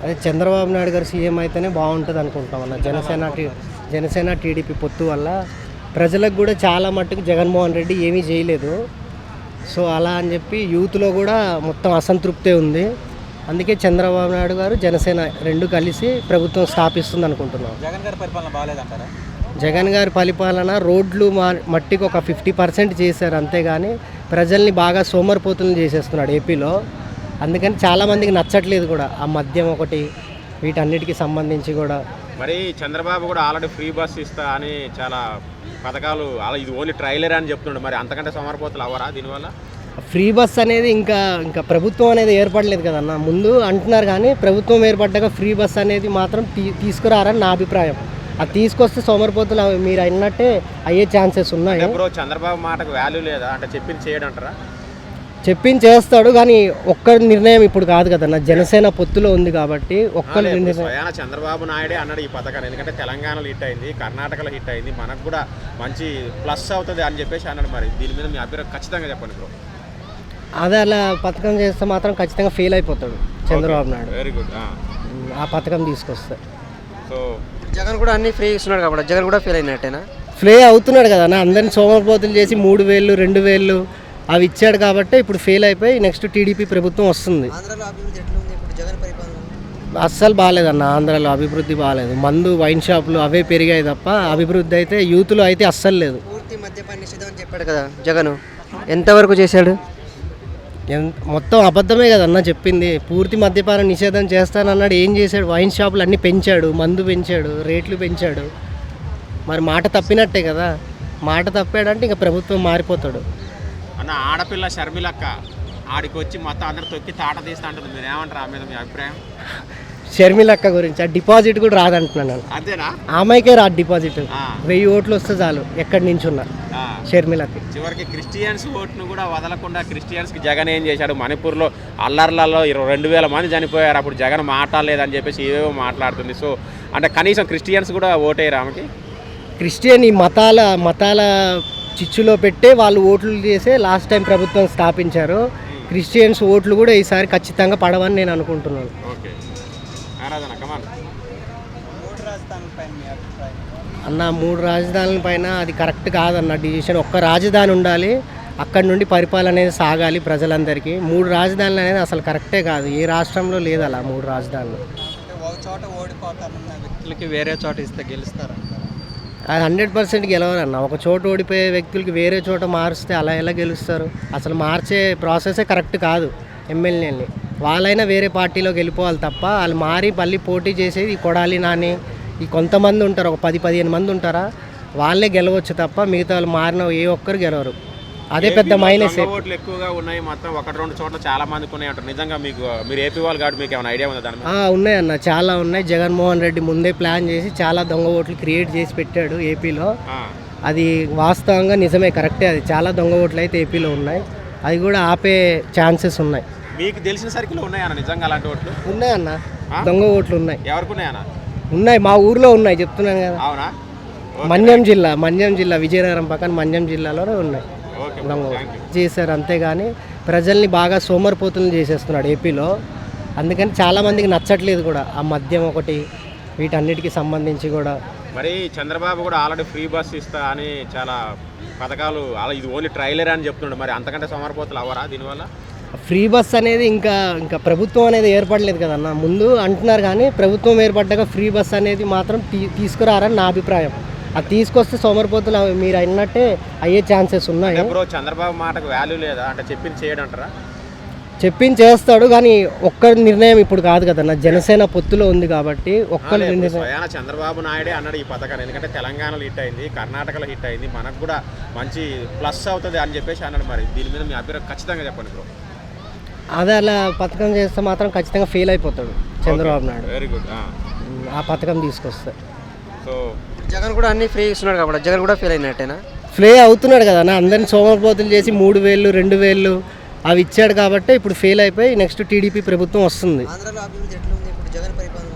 అదే చంద్రబాబు నాయుడు గారు సీఎం అయితేనే బాగుంటుంది అనుకుంటాం అన్న. జనసేన టీడీపీ పొత్తు వల్ల ప్రజలకు కూడా చాలా మట్టుకు జగన్మోహన్ రెడ్డి ఏమీ చేయలేదు. సో అలా అని చెప్పి యూత్లో కూడా మొత్తం అసంతృప్తే ఉంది. అందుకే చంద్రబాబు నాయుడు గారు జనసేన రెండు కలిసి ప్రభుత్వం స్థాపిస్తుంది అనుకుంటున్నాం. జగన్ గారి పరిపాలన బాగాలేదంటారా? జగన్ గారి పరిపాలన రోడ్లు మట్టికి ఒక 50% చేశారు, అంతేగాని ప్రజల్ని బాగా సోమరిపోతులను చేసేస్తున్నాడు ఏపీలో. అందుకని చాలామందికి నచ్చట్లేదు కూడా ఆ మద్యం ఒకటి, వీటన్నిటికీ సంబంధించి కూడా. మరి చంద్రబాబు కూడా ఆల్రెడీ ఫ్రీ బస్ ఇస్తా అని చాలా పథకాలు అలా, ఇది ఓన్లీ ట్రైలర్ అని చెప్తున్నాడు. మరి అంతకంటే సమర్పోతులు అవ్వరా దీనివల్ల? ఫ్రీ బస్ అనేది ఇంకా ప్రభుత్వం అనేది ఏర్పడలేదు కదన్న. ముందు అంటున్నారు కానీ ప్రభుత్వం ఏర్పడ్డాక ఫ్రీ బస్ అనేది మాత్రం తీసుకురారని నా అభిప్రాయం. అది తీసుకొస్తే సోమరిపోతులు మీరు అన్నట్టే అయ్యే ఛాన్సెస్ ఉన్నాయి. బ్రో, చంద్రబాబు మాటకు వాల్యూ లేదా అంటే చెప్పింది చేయడంటారా? చెప్పింది చేస్తాడు కానీ ఒక్కరి నిర్ణయం ఇప్పుడు కాదు కదన్న. జనసేన పొత్తులో ఉంది కాబట్టి ఒక్కరి నిర్ణయం. చంద్రబాబు నాయుడే అన్నాడు ఈ పథకాన్ని, ఎందుకంటే తెలంగాణలో హిట్ అయింది, కర్ణాటకలో హిట్ అయింది, మనకు కూడా మంచి ప్లస్ అవుతుంది అని చెప్పేసి అన్నాడు. మరి దీని మీద మీ అభిప్రాయం ఖచ్చితంగా చెప్పండి బ్రో. అదే అలా పథకం చేస్తే మాత్రం ఖచ్చితంగా ఫెయిల్ అయిపోతాడు చంద్రబాబు నాయుడు. Very good. ఆ పథకం తీసుకొస్తే సో జగన్ కూడా అన్ని ఫ్రీ ఇస్తున్నాడు కాబట్టి జగన్ కూడా ఫెయిల్ అయినట్టేనా? ఫెయిల్ అవుతున్నాడు కదా అన్న. అందరిని సోమరిపోతులు చేసి 3,000 2,000 అవి ఇచ్చాడు కాబట్టి ఇప్పుడు ఫెయిల్ అయిపోయి నెక్స్ట్ టీడీపీ ప్రభుత్వం వస్తుంది. ఆంధ్రాలో అభివృద్ధి ఎట్లా ఉంది ఇప్పుడు జగన్ పరిపాలన? అస్సలు బాగాలేదన్న. ఆంధ్రాలో అభివృద్ధి బాగాలేదు. మందు, వైన్ షాపులు అవే పెరిగాయి తప్ప అభివృద్ధి అయితే యూత్లో అయితే అస్సలు లేదు. పూర్తి మద్యపాన నిషేధం అని చెప్పాడు కదా జగన్, ఎంతవరకు చేశాడు? మొత్తం అబద్ధమే కదన్న చెప్పింది. పూర్తి మద్యపాన నిషేధం చేస్తానన్నాడు, ఏం చేశాడు? వైన్ షాపులు అన్నీ పెంచాడు, మందు పెంచాడు, రేట్లు పెంచాడు. మరి మాట తప్పినట్టే కదా. మాట తప్పాడంటే ఇంకా ప్రభుత్వం మారిపోతాడు అన్న. ఆడపిల్ల షర్మిలక్క ఆడికి వచ్చి మొత్తం అందరు తొక్కి తాట తీస్తా అంటుంది, మీరు ఏమంటారు? ఆ మీద మీ అభిప్రాయం? షర్మిలక్క గురించి ఆ డిపాజిట్ కూడా రాదంటున్నాను. అంతేనా? ఆమెకే రాదు డిపాజిట్. 1000 ఓట్లు వస్తే చాలు ఎక్కడి నుంచి ఉన్నా షర్మిలకి. చివరికి క్రిస్టియన్స్ ఓట్ను కూడా వదలకుండా క్రిస్టియన్స్కి జగన్ ఏం చేశాడు? మణిపూర్లో అల్లర్లలో 2,000 మంది చనిపోయారు, అప్పుడు జగన్ మాట్లాడలేదని చెప్పేసి ఏవేవో మాట్లాడుతుంది. సో అంటే కనీసం క్రిస్టియన్స్ కూడా ఓటేయరు ఆమెకి. క్రిస్టియన్ ఈ మతాల చిచ్చులో పెట్టే వాళ్ళు ఓట్లు చేసే లాస్ట్ టైం ప్రభుత్వం స్థాపించారు. క్రిస్టియన్స్ ఓట్లు కూడా ఈసారి ఖచ్చితంగా పడవని నేను అనుకుంటున్నాను. ఓకే ఆరాధన కమాన్. అన్న 3 రాజధానుల పైన అది కరెక్ట్ కాదన్న డిసిషన్. ఒక్క రాజధాని ఉండాలి, అక్కడి నుండి పరిపాలన అనేది సాగాలి ప్రజలందరికీ. 3 రాజధానులు అనేది అసలు కరెక్టే కాదు. ఏ రాష్ట్రంలో లేదు అలా 3 రాజధానులు. ఒక చోట ఓడిపోతారన్న వ్యక్తులకి వేరే చోట ఇస్తే గెలుస్తారంట. అది 100% గెలవరన్న. ఒక చోట ఓడిపోయే వ్యక్తులకి వేరే చోట మారిస్తే అలా ఎలా గెలుస్తారు? అసలు మార్చే ప్రాసెసే కరెక్ట్ కాదు. ఎమ్మెల్యేని వాళ్ళైనా వేరే పార్టీలోకి వెళ్ళిపోవాలి తప్ప వాళ్ళు మారి మళ్ళీ పోటీ చేసేది ఈ కొడాలి నాని, ఈ కొంతమంది ఉంటారు, ఒక 10-15 మంది ఉంటారా, వాళ్ళే గెలవచ్చు తప్ప మిగతా వాళ్ళు మారిన ఏ ఒక్కరు గెలవరు. అదే పెద్ద మైనస్. ఓట్లు ఎక్కువగా ఉన్నాయి, మొత్తం 1-2 చోట్ల చాలా మందికి ఉన్నాయి అంటారు. నిజంగా మీరు ఏపీ వాళ్ళు కాబట్టి మీకు ఏమైనా ఐడియా ఉందా దాని మీద? ఉన్నాయన్న, చాలా ఉన్నాయి. జగన్మోహన్ రెడ్డి ముందే ప్లాన్ చేసి చాలా దొంగ ఓట్లు క్రియేట్ చేసి పెట్టాడు ఏపీలో. అది వాస్తవంగా నిజమే, కరెక్టే. అది చాలా దొంగ ఓట్లు అయితే ఏపీలో ఉన్నాయి. అది కూడా ఆపే ఛాన్సెస్ ఉన్నాయి. మీకు తెలిసిన సర్కిల్ ఉన్నాయన్న నిజంగా అలాంటి ఓట్లు? ఉన్నాయన్న, దొంగ ఓట్లు ఉన్నాయి. ఎవరికి ఉన్నాయన్న? ఉన్నాయి, మా ఊర్లో ఉన్నాయి, చెప్తున్నాను కదా. అవునా? మన్యం జిల్లా విజయనగరం పక్కన మన్యం జిల్లాలోనే ఉన్నాయి దొంగ ఓట్లు చేశారు. అంతేగాని ప్రజల్ని బాగా సోమరిపోతులను చేసేస్తున్నాడు ఏపీలో. అందుకని చాలామందికి నచ్చట్లేదు కూడా ఆ మద్యం ఒకటి, వీటన్నిటికీ సంబంధించి కూడా. మరి చంద్రబాబు కూడా ఆల్రెడీ ఫ్రీ బస్ ఇస్తా అని చాలా పథకాలు అలా, ఇది ఓన్లీ ట్రైలర్ అని చెప్తున్నాడు. మరి అంతకంటే సమర్పోతులు అవ్వరా దీనివల్ల? ఫ్రీ బస్ అనేది ఇంకా ప్రభుత్వం అనేది ఏర్పడలేదు కదన్న. ముందు అంటున్నారు కానీ ప్రభుత్వం ఏర్పడ్డాక ఫ్రీ బస్ అనేది మాత్రం తీసుకురారని నా అభిప్రాయం. అది తీసుకొస్తే సోమరిపోతులు మీరు అన్నట్టే అయ్యే ఛాన్సెస్ ఉన్నాయి. బ్రో, చంద్రబాబు మాటకు వాల్యూ లేదా అంటే చెప్పింది చేయడంటారా? చెప్పింది చేస్తాడు కానీ ఒక్కరి నిర్ణయం ఇప్పుడు కాదు కదన్న. జనసేన పొత్తులో ఉంది కాబట్టి ఒక్కరి నిర్ణయం. చంద్రబాబు నాయుడే అన్నాడు ఈ పథకాన్ని, ఎందుకంటే తెలంగాణలో హిట్ అయింది, కర్ణాటకలో హిట్ అయింది, మనకు కూడా మంచి ప్లస్ అవుతుంది అని చెప్పేసి అన్నాడు. మరి దీని మీద మీ అభిప్రాయం ఖచ్చితంగా చెప్పండి బ్రో. అదే అలా పథకం చేస్తే మాత్రం ఖచ్చితంగా ఫెయిల్ అయిపోతాడు చంద్రబాబు నాయుడు. Very good. ఆ పథకం తీసుకొస్తే. సో జగన్ కూడా అన్ని ఫ్రీ ఇస్తున్నాడు కాబట్టి జగన్ కూడా ఫెయిల్ అయినట్టేనా? ఫెయిల్ అవుతున్నాడు కదా అన్న. అందరిని సోమరిపోతులు చేసి 3,000 2,000 అవి ఇచ్చాడు కాబట్టి ఇప్పుడు ఫెయిల్ అయిపోయి నెక్స్ట్ టీడీపీ ప్రభుత్వం వస్తుంది. ఆంధ్రాలో అభివృద్ధి ఎట్లా ఉంది ఇప్పుడు జగన్ పరిపాలన?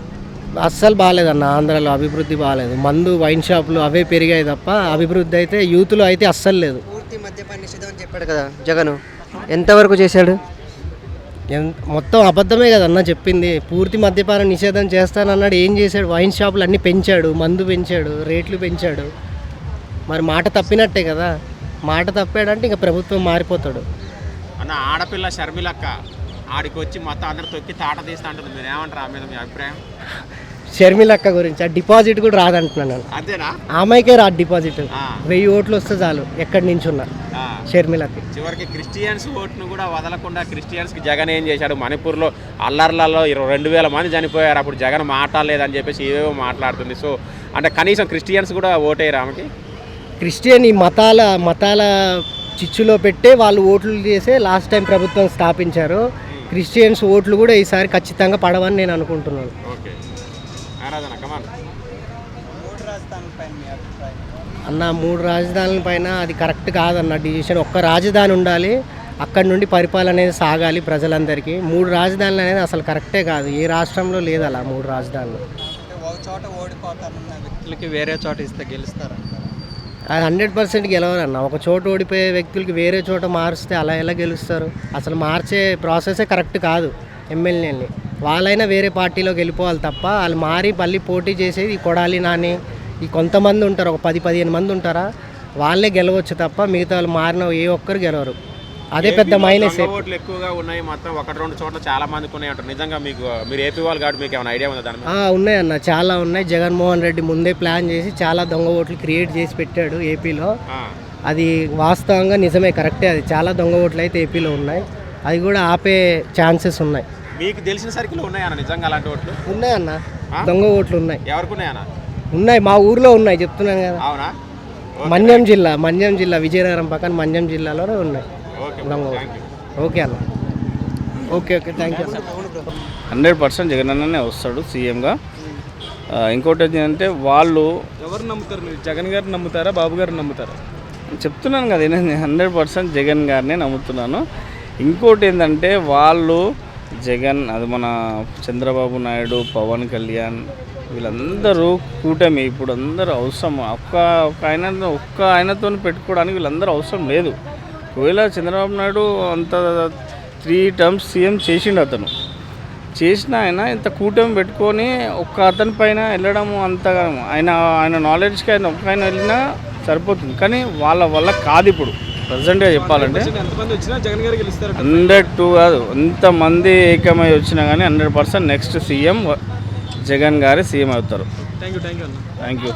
అస్సలు బాగాలేదన్న. ఆంధ్రాలో అభివృద్ధి బాగాలేదు. మందు, వైన్ షాపులు అవే పెరిగాయి తప్ప అభివృద్ధి అయితే యూత్లో అయితే అస్సలు లేదు. పూర్తి మద్యపాన నిషేధం అని చెప్పాడు కదా జగన్, ఎంతవరకు చేశాడు? మొత్తం అబద్ధమే కదన్న చెప్పింది. పూర్తి మద్యపాన నిషేధం చేస్తానన్నాడు. ఏం చేశాడు? వైన్ షాపులు అన్నీ పెంచాడు, మందు పెంచాడు, రేట్లు పెంచాడు. మరి మాట తప్పినట్టే కదా. మాట తప్పాడంటే ఇంకా ప్రభుత్వం మారిపోతాడు. అన్న ఆడపిల్ల షర్మిలక్క ఆడికి వచ్చి మొత్తం అందరు తొక్కి తాట తీస్తా అంటుంది. మీరు ఏమంటారు ఆ మీద మీ అభిప్రాయం? షర్మిలక్క గురించి ఆ డిపాజిట్ కూడా రాదంటున్నాను నేను. అంతేనా? ఆమెకే రాదు డిపాజిట్. ఆ. 1000 ఓట్లు వస్తే చాలు ఎక్కడి నుంచి ఉన్నా ఆ. షర్మిలకి. చివరికి క్రిస్టియన్స్ ఓట్ను కూడా వదలకుండా క్రిస్టియన్స్కి జగన్ ఏం చేశాడు? మణిపూర్లో అల్లర్లలో 2000 మంది చనిపోయారు. అప్పుడు జగన్ మాట్లాడలేదని చెప్పేసి ఏవేవో మాట్లాడుతుంది. సో అంటే కనీసం క్రిస్టియన్స్ కూడా ఓటేయరు ఆమెకి. క్రిస్టియన్ ఈ మతాల చిచ్చులో పెట్టే వాళ్ళు ఓట్లు చేసే లాస్ట్ టైం ప్రభుత్వం స్థాపించారు. క్రిస్టియన్స్ ఓట్లు కూడా ఈసారి ఖచ్చితంగా పడవని నేను అనుకుంటున్నాను. ఓకే ఆరాధన కమాన్. మూడు రాజధానులపై మీ అభిప్రాయం? అన్న 3 రాజధానుల పైన అది కరెక్ట్ కాదన్న డిసిషన్. ఒక్క రాజధాని ఉండాలి, అక్కడి నుండి పరిపాలన అనేది సాగాలి ప్రజలందరికీ. 3 రాజధానులు అనేది అసలు కరెక్టే కాదు. ఏ రాష్ట్రంలో లేదు అలా 3 రాజధానులు. అంటే ఒక చోట ఓడిపోతానన్న వ్యక్తులకి వేరే చోట ఇస్తే గెలుస్తారంటారు? అది 100% గెలవరన్న. ఒక చోట ఓడిపోయే వ్యక్తులకి వేరే చోట మారిస్తే అలా ఎలా గెలుస్తారు? అసలు మార్చే ప్రాసెసే కరెక్ట్ కాదు. ఎమ్మెల్యేని వాళ్ళైనా వేరే పార్టీలోకి వెళ్ళిపోవాలి తప్ప వాళ్ళు మారి మళ్ళీ పోటీ చేసేది ఈ కొడాలి నాని ఈ కొంతమంది ఉంటారు, ఒక 10-15 మంది ఉంటారా, వాళ్ళే గెలవచ్చు తప్ప మిగతా వాళ్ళు మారిన ఏ ఒక్కరు గెలవరు. అదే పెద్ద మైనస్. ఓట్లు ఎక్కువగా ఉన్నాయి, మొత్తం 1-2 చోట్ల చాలా మందికి ఉన్నాయి అంటారు. నిజంగా మీరు ఏపీ వాళ్ళు కాబట్టి మీకు ఏమైనా ఐడియా ఉందా దాని మీద? ఉన్నాయన్న, చాలా ఉన్నాయి. జగన్మోహన్ రెడ్డి ముందే ప్లాన్ చేసి చాలా దొంగ ఓట్లు క్రియేట్ చేసి పెట్టాడు ఏపీలో. అది వాస్తవంగా నిజమే, కరెక్టే. అది చాలా దొంగ ఓట్లు అయితే ఏపీలో ఉన్నాయి. అది కూడా ఆపే ఛాన్సెస్ ఉన్నాయి. మీకు తెలిసిన సర్కిల్ ఉన్నాయన్న నిజంగా అలాంటి ఓట్లు? ఉన్నాయన్న, దొంగ ఓట్లు ఉన్నాయి. ఎవరికి ఉన్నాయన్న? ఉన్నాయి, మా ఊర్లో ఉన్నాయి, చెప్తున్నాను కదా. అవునా? మన్యం జిల్లా విజయనగరం పక్కన మన్యం జిల్లాలోనే ఉన్నాయి దొంగ ఓట్లు. ఓకే అన్న, ఓకే థ్యాంక్ యూ. 100% జగన్ అన్ననే వస్తాడు సీఎంగా. ఇంకోటి ఏంటంటే వాళ్ళు ఎవరు నమ్ముతారు? మీరు జగన్ గారిని నమ్ముతారా, బాబు గారిని నమ్ముతారా? చెప్తున్నాను కదా, నేను 100% జగన్ గారినే నమ్ముతున్నాను. ఇంకోటి ఏంటంటే వాళ్ళు జగన్, అది మన చంద్రబాబు నాయుడు, పవన్ కళ్యాణ్ వీళ్ళందరూ కూటమి ఇప్పుడు అందరూ అవసరం. ఒక్క ఆయనతో పెట్టుకోవడానికి వీళ్ళందరూ అవసరం లేదు. ఒకవేళ చంద్రబాబు నాయుడు అంత 3 టర్మ్స్ సీఎం చేసిండు, అతను చేసిన ఆయన ఇంత కూటమి పెట్టుకొని ఒక్క అతని పైన వెళ్ళడం అంతగా ఆయన నాలెడ్జ్కి ఆయన వెళ్ళినా సరిపోతుంది. కానీ వాళ్ళ వల్ల కాదు. ఇప్పుడు ప్రజెంట్గా చెప్పాలంటే ఎంతమంది వచ్చినా జగన్ గారు గెలుస్తారు. 102 కాదు, ఎంతమంది ఏకమై వచ్చినా కానీ 100% నెక్స్ట్ సీఎం జగన్ గారే సీఎం అవుతారు. థ్యాంక్ యూ అన్న. Thank you.